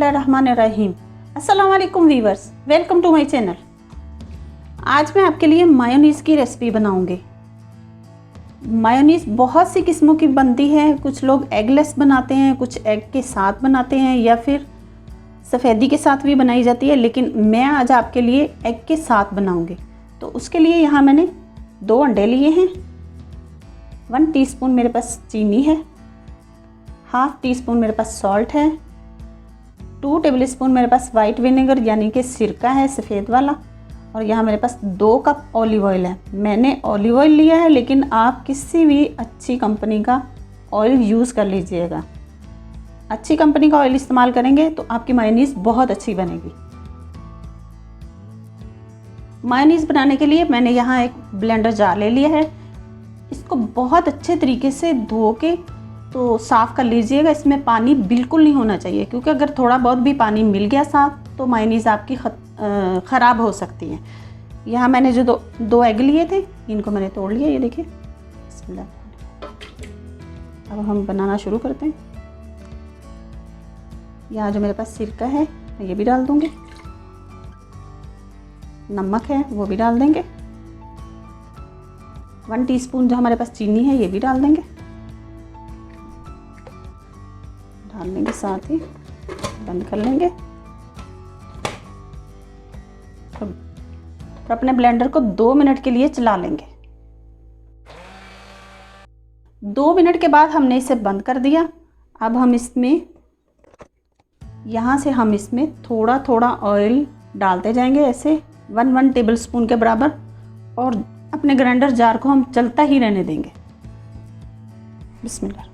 बिस्मिल्लाहिर्रहमानिर्रहीम। अस्सलाम वालेकुम viewers, welcome to my channel. आज मैं आपके लिए मायोनीज़ की रेसिपी बनाऊंगी। मायोनीज़ बहुत सी किस्मों की बनती है। कुछ लोग एगलेस बनाते हैं, कुछ एग के साथ बनाते हैं या फिर सफ़ेदी के साथ भी बनाई जाती है, लेकिन मैं आज आपके लिए एग के साथ बनाऊंगी। तो उसके लिए यहाँ मैंने 2 अंडे लिए हैं, 1 टीस्पून मेरे पास चीनी है, हाफ टी स्पून मेरे पास सॉल्ट है, 2 टेबलस्पून मेरे पास वाइट विनेगर यानी कि सिरका है सफ़ेद वाला, और यहाँ मेरे पास 2 कप ऑलिव ऑयल है। मैंने ऑलिव ऑयल लिया है, लेकिन आप किसी भी अच्छी कंपनी का ऑयल यूज़ कर लीजिएगा। अच्छी कंपनी का ऑयल इस्तेमाल करेंगे तो आपकी मायोनीज़ बहुत अच्छी बनेगी। मायोनीज़ बनाने के लिए मैंने यहाँ एक ब्लेंडर जार ले लिया है। इसको बहुत अच्छे तरीके से धो के तो साफ़ कर लीजिएगा। इसमें पानी बिल्कुल नहीं होना चाहिए, क्योंकि अगर थोड़ा बहुत भी पानी मिल गया साथ तो मायोनीज़ आपकी ख़राब हो सकती है। यहाँ मैंने जो दो एग लिए थे, इनको मैंने तोड़ लिया, ये देखिए। अब हम बनाना शुरू करते हैं। यहाँ जो मेरे पास सिरका है मैं ये भी डाल दूँगी, नमक है वो भी डाल देंगे, 1 टीस्पून जो हमारे पास चीनी है ये भी डाल देंगे। डालने के साथ ही बंद कर लेंगे और अपने ब्लेंडर को 2 मिनट के लिए चला लेंगे। 2 मिनट के बाद हमने इसे बंद कर दिया। अब हम इसमें यहाँ से हम इसमें थोड़ा थोड़ा ऑयल डालते जाएंगे, ऐसे 1 टेबलस्पून के बराबर, और अपने ग्राइंडर जार को हम चलता ही रहने देंगे। बिस्मिल्लाह।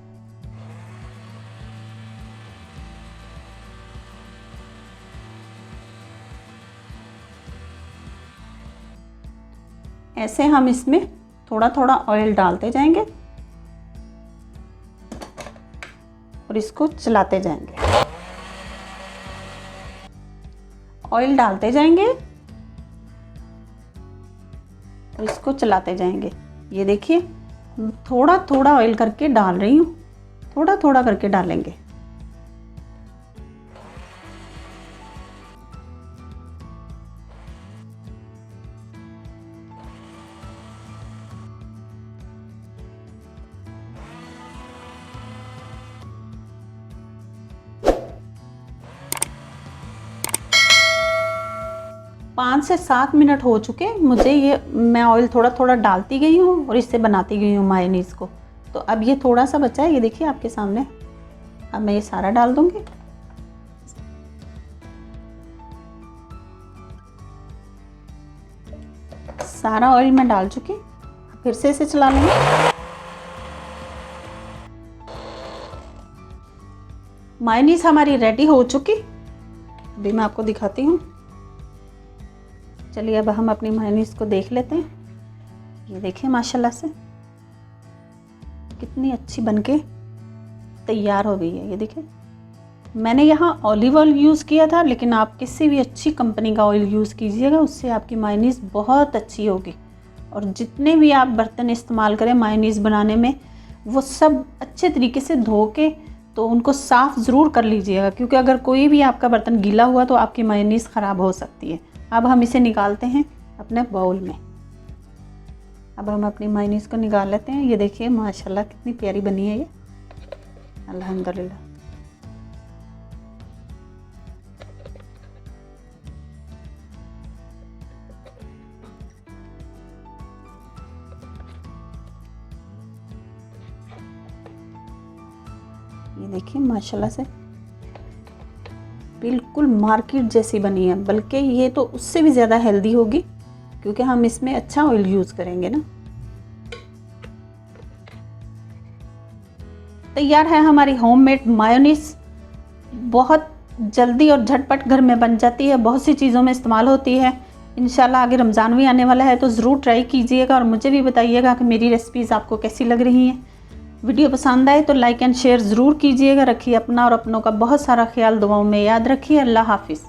ऐसे हम इसमें थोड़ा थोड़ा ऑयल डालते जाएंगे और इसको चलाते जाएंगे। ऑयल डालते जाएंगे और इसको चलाते जाएंगे। ये देखिए, थोड़ा थोड़ा ऑयल करके डाल रही हूँ, थोड़ा थोड़ा करके डालेंगे। पाँच से 7 मिनट हो चुके मुझे। ये मैं ऑयल थोड़ा थोड़ा डालती गई हूँ और इससे बनाती गई हूँ मायोनीज़ को। तो अब ये थोड़ा सा बचा है, ये देखिए आपके सामने। अब मैं ये सारा डाल दूँगी। सारा ऑयल मैं डाल चुकी, फिर से इसे चला लेंगे। मायोनीज़ हमारी रेडी हो चुकी। अभी मैं आपको दिखाती हूँ। चलिए अब हम अपनी मायोनीज़ को देख लेते हैं। ये देखिए माशाल्लाह से कितनी अच्छी बनके तैयार हो गई है। ये देखिए, मैंने यहाँ ऑलिव ऑयल यूज़ किया था, लेकिन आप किसी भी अच्छी कंपनी का ऑयल यूज़ कीजिएगा, उससे आपकी मायोनीज़ बहुत अच्छी होगी। और जितने भी आप बर्तन इस्तेमाल करें मायोनीज़ बनाने में, वो सब अच्छे तरीके से धो के तो उनको साफ़ ज़रूर कर लीजिएगा, क्योंकि अगर कोई भी आपका बर्तन गीला हुआ तो आपकी मायोनीज़ ख़राब हो सकती है। अब हम इसे निकालते हैं अपने बाउल में। अब हम अपनी मायोनीज़ को निकाल लेते हैं। ये देखिए माशाल्लाह कितनी प्यारी बनी है ये, अल्हम्दुलिल्लाह। ये देखिए माशाल्लाह से बिल्कुल मार्केट जैसी बनी है, बल्कि ये तो उससे भी ज़्यादा हेल्दी होगी, क्योंकि हम इसमें अच्छा ऑयल यूज़ करेंगे ना। तैयार है हमारी होममेड मायोनीज़। बहुत जल्दी और झटपट घर में बन जाती है, बहुत सी चीज़ों में इस्तेमाल होती है। इंशाल्लाह आगे रमज़ान भी आने वाला है, तो ज़रूर ट्राई कीजिएगा और मुझे भी बताइएगा कि मेरी रेसिपीज़ आपको कैसी लग रही हैं। वीडियो पसंद आए तो लाइक एंड शेयर ज़रूर कीजिएगा। रखिए अपना और अपनों का बहुत सारा ख्याल। दुआओं में याद रखिए। अल्लाह हाफिज़।